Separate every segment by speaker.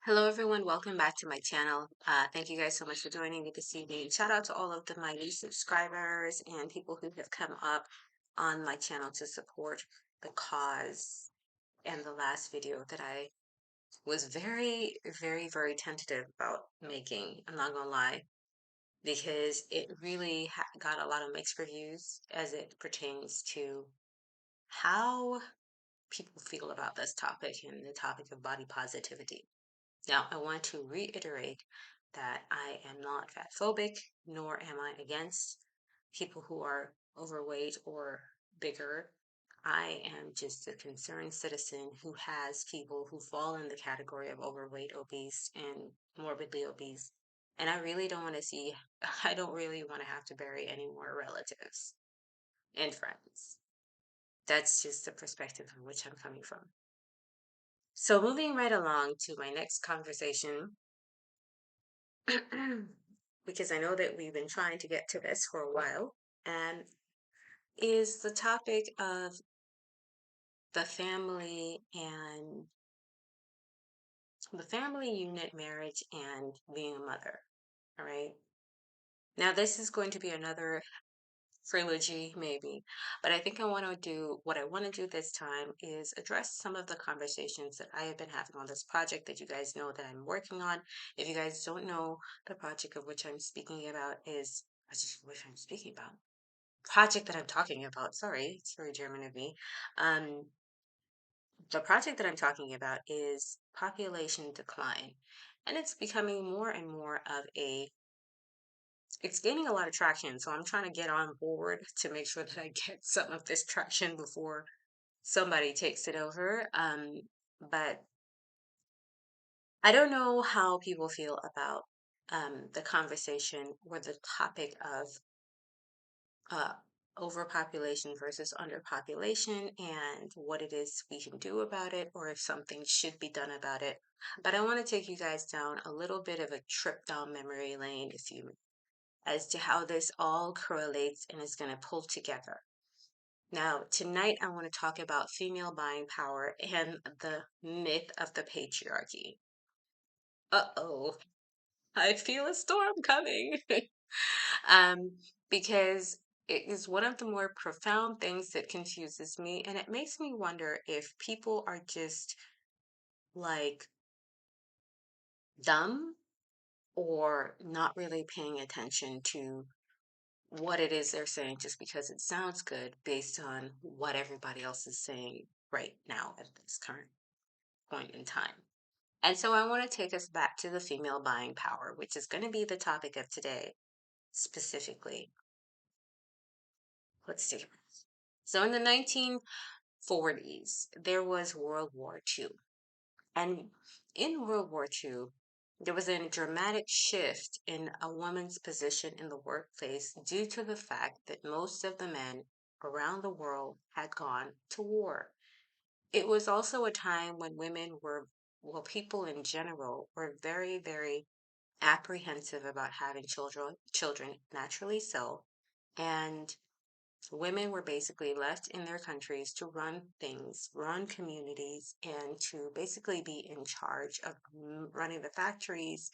Speaker 1: Hello, everyone. Welcome back to my channel. Thank you guys so much for joining me this evening. Shout out to all of my new subscribers and people who have come up on my channel to support the cause. And the last video that I was very tentative about making, I'm not gonna lie, because it really got a lot of mixed reviews as it pertains to how people feel about this topic and the topic of body positivity. Now, I want to reiterate that I am not fat phobic, nor am I against people who are overweight or bigger. I am just a concerned citizen who has people who fall in the category of overweight, obese, and morbidly obese. And I really don't want to see, I don't really want to have to bury any more relatives and friends. That's just the perspective from which I'm coming from. So, moving right along to my next conversation, because I know that we've been trying to get to this for a while, and is the topic of the family unit, marriage, and being a mother. All right. Now, this is going to be another trilogy, maybe, but I think what I want to do this time is address some of the conversations that I have been having on this project that you guys know that I'm working on. If you guys don't know, the project of which I'm speaking about is, I just wish I'm speaking about project that I'm talking about. Sorry, it's very German of me. Um, the project that I'm talking about is population decline, and it's becoming more and more of it's gaining a lot of traction. So I'm trying to get on board to make sure that I get some of this traction before somebody takes it over. But I don't know how people feel about the conversation or the topic of uh, overpopulation versus underpopulation and what it is we can do about it or if something should be done about it. But I want to take you guys down a little bit of a trip down memory lane, if you as to how this all correlates and is going to pull together. Now, tonight I want to talk about female buying power and the myth of the patriarchy. Uh-oh, I feel a storm coming. um, because it is one of the more profound things that confuses me, and it makes me wonder if people are just like dumb or not really paying attention to what it is they're saying just because it sounds good based on what everybody else is saying right now at this current point in time. And so I want to take us back to the female buying power, which is going to be the topic of today specifically. Let's see. So in the 1940s, there was World War II. And in World War II, there was a dramatic shift in a woman's position in the workplace due to the fact that most of the men around the world had gone to war. It was also a time when well, people in general were very apprehensive about having children naturally so. And women were basically left in their countries to run things, run communities, and to basically be in charge of running the factories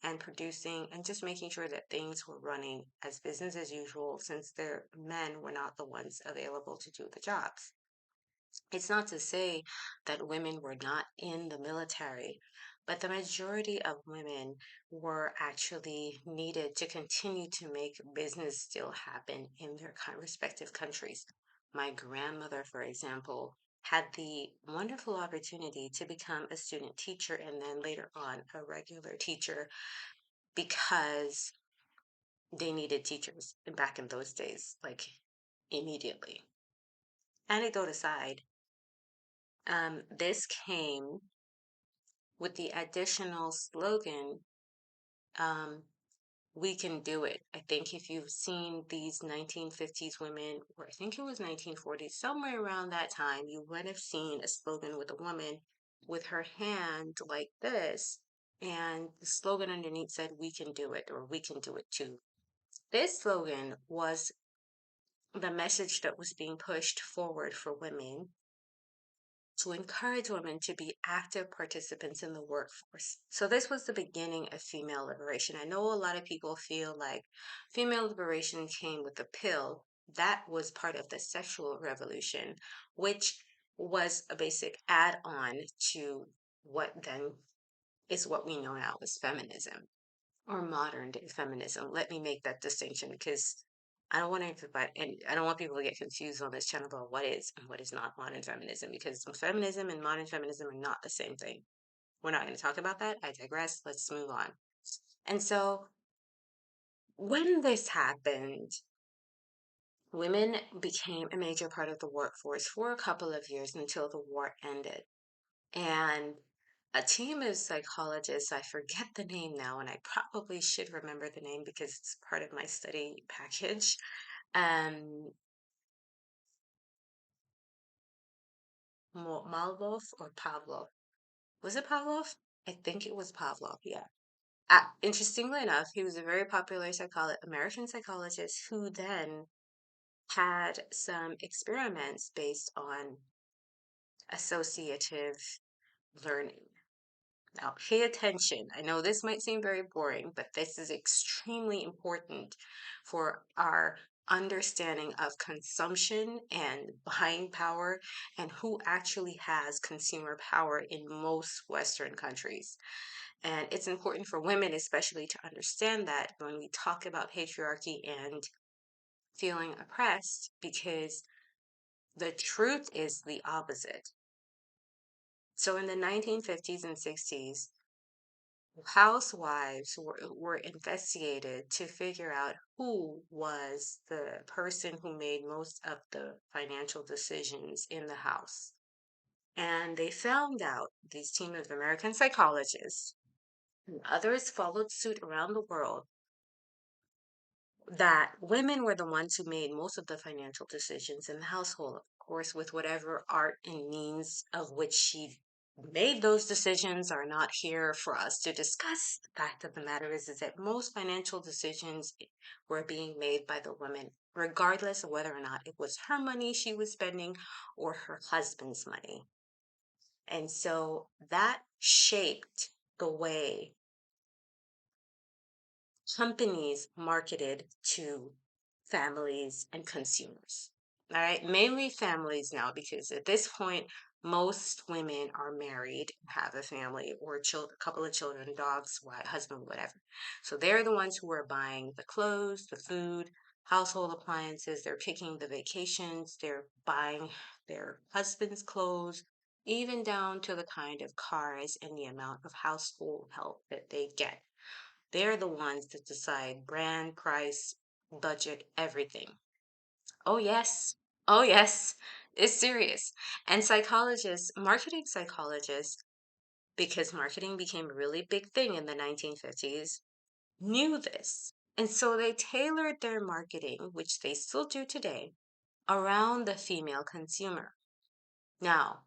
Speaker 1: and producing and just making sure that things were running as business as usual since their men were not the ones available to do the jobs. It's not to say that women were not in the military, but the majority of women were actually needed to continue to make business still happen in their respective countries. My grandmother, for example, had the wonderful opportunity to become a student teacher and then later on a regular teacher because they needed teachers back in those days, like immediately. Anecdote aside, this came with the additional slogan, um, we can do it. I think if you've seen these 1950s women, or I think it was 1940s, somewhere around that time, you would have seen a slogan with a woman with her hand like this. And the slogan underneath said, we can do it, or we can do it too. This slogan was the message that was being pushed forward for women to encourage women to be active participants in the workforce. So, this was the beginning of female liberation. I know a lot of people feel like female liberation came with a pill. That was part of the sexual revolution, which was a basic add on to what then is what we know now as feminism or modern day feminism. Let me make that distinction because I don't want everybody, and I don't want people to get confused on this channel about what is and what is not modern feminism because feminism and modern feminism are not the same thing. We're not going to talk about that. I digress. Let's move on. And so when this happened, women became a major part of the workforce for a couple of years until the war ended. And a team of psychologists, I forget the name now, and I probably should remember the name because it's part of my study package. Um, Malvov or Pavlov. Was it Pavlov? I think it was Pavlov, yeah. Interestingly enough, he was a very popular American psychologist who then had some experiments based on associative learning. Now, pay attention. I know this might seem very boring, but this is extremely important for our understanding of consumption and buying power and who actually has consumer power in most Western countries. And it's important for women, especially, to understand that when we talk about patriarchy and feeling oppressed, because the truth is the opposite. So in the 1950s and 60s, housewives were investigated to figure out who was the person who made most of the financial decisions in the house. And they found out, these team of American psychologists, and others followed suit around the world, that women were the ones who made most of the financial decisions in the household, of course, with whatever art and means of which she made those decisions are not here for us to discuss. The fact of the matter is that most financial decisions were being made by the women, regardless of whether or not it was her money she was spending or her husband's money. And so that shaped the way companies marketed to families and consumers. All right, mainly families now, because at this point, most women are married, have a family, or a couple of children, dogs, wife, husband, whatever. So they're the ones who are buying the clothes, the food, household appliances. They're picking the vacations. They're buying their husband's clothes, even down to the kind of cars and the amount of household help that they get. They're the ones that decide brand, price, budget, everything. Oh, yes. Oh, yes. It's serious. And psychologists, marketing psychologists, because marketing became a really big thing in the 1950s, knew this. And so they tailored their marketing, which they still do today, around the female consumer. Now,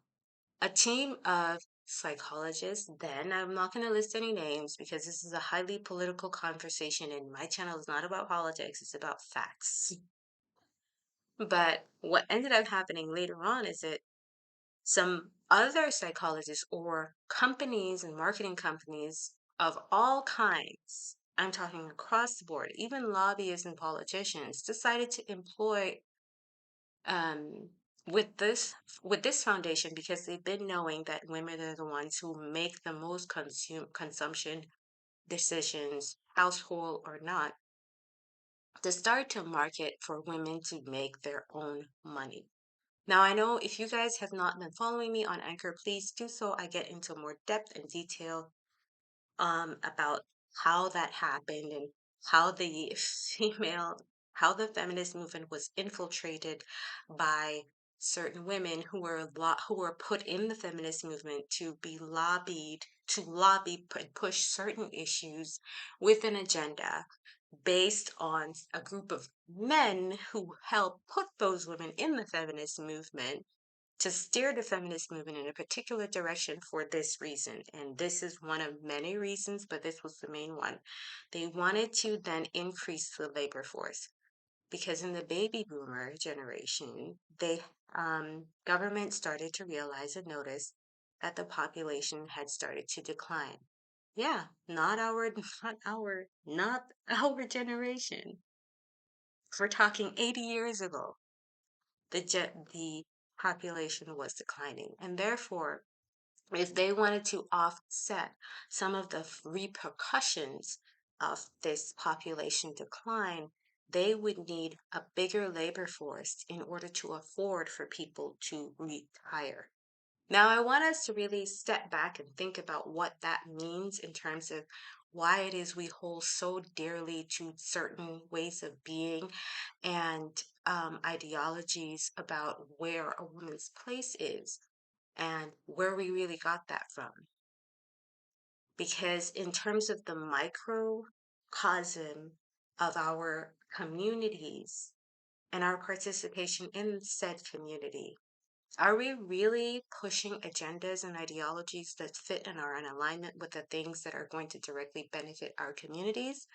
Speaker 1: a team of psychologists, then I'm not going to list any names because this is a highly political conversation and my channel is not about politics, it's about facts. But what ended up happening later on is that some other psychologists or companies and marketing companies of all kinds, I'm talking across the board, even lobbyists and politicians, decided to employ um, with this foundation because they've been knowing that women are the ones who make the most consumption decisions, household or not, to start to market for women to make their own money. Now, I know if you guys have not been following me on Anchor, please do so. I get into more depth and detail about how that happened and how the how the feminist movement was infiltrated by certain women who were put in the feminist movement to be lobbied to and push certain issues with an agenda based on a group of men who helped put those women in the feminist movement to steer the feminist movement in a particular direction for this reason. And this is one of many reasons, but this was the main one. They wanted to then increase the labor force. because in the baby boomer generation, they government started to realize and notice that the population had started to decline. Yeah, not our, not our generation. If we're talking 80 years ago, the population was declining, and therefore, if they wanted to offset some of the repercussions of this population decline, they would need a bigger labor force in order to afford for people to retire. Now, I want us to really step back and think about what that means in terms of why it is we hold so dearly to certain ways of being and ideologies about where a woman's place is and where we really got that from. Because in terms of the microcosm of our communities and our participation in said community, are we really pushing agendas and ideologies that fit and are in alignment with the things that are going to directly benefit our communities?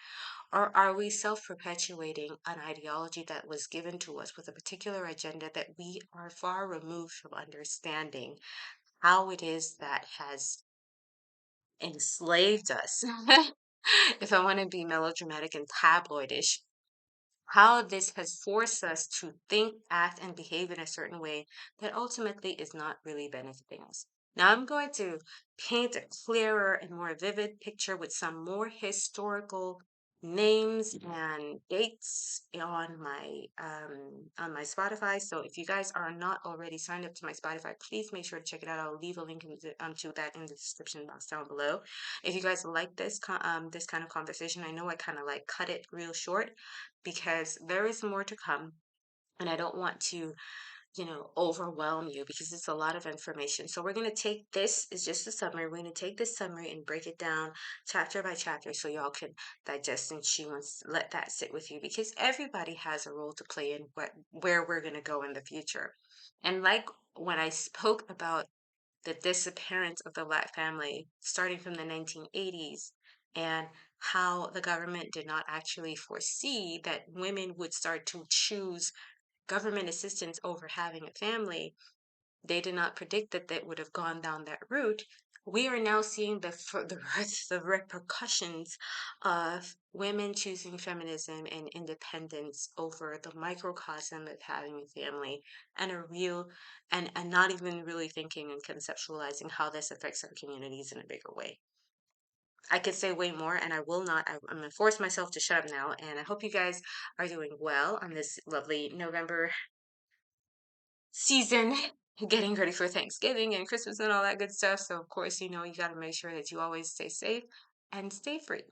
Speaker 1: Or are we self perpetuating an ideology that was given to us with a particular agenda that we are far removed from understanding how it is that has enslaved us? If I want to be melodramatic and tabloidish, how this has forced us to think, act, and behave in a certain way that ultimately is not really benefiting us. Now, I'm going to paint a clearer and more vivid picture with some more historical names and dates on my Spotify. So if you guys are not already signed up to my Spotify, please make sure to check it out. I'll leave a link to that in the description box down below. If you guys like this kind of conversation, I know I kind of like cut it real short because there is more to come, and I don't want to overwhelm you because it's a lot of information. So we're going to take this is just a summary. We're going to take this summary and break it down chapter by chapter so y'all can digest and chew and let that sit with you, because everybody has a role to play in where we're going to go in the future. And like when I spoke about the disappearance of the Black family starting from the 1980s, and how the government did not actually foresee that women would start to choose government assistance over having a family. They did not predict that they would have gone down that route. We are now seeing the repercussions of women choosing feminism and independence over the microcosm of having a family, and a real and not even really thinking and conceptualizing how this affects our communities in a bigger way. I could say way more, and I will not. I'm gonna force myself to shut up now. And I hope you guys are doing well on this lovely November season, getting ready for Thanksgiving and Christmas and all that good stuff. So, of course, you got to make sure that you always stay safe and stay free.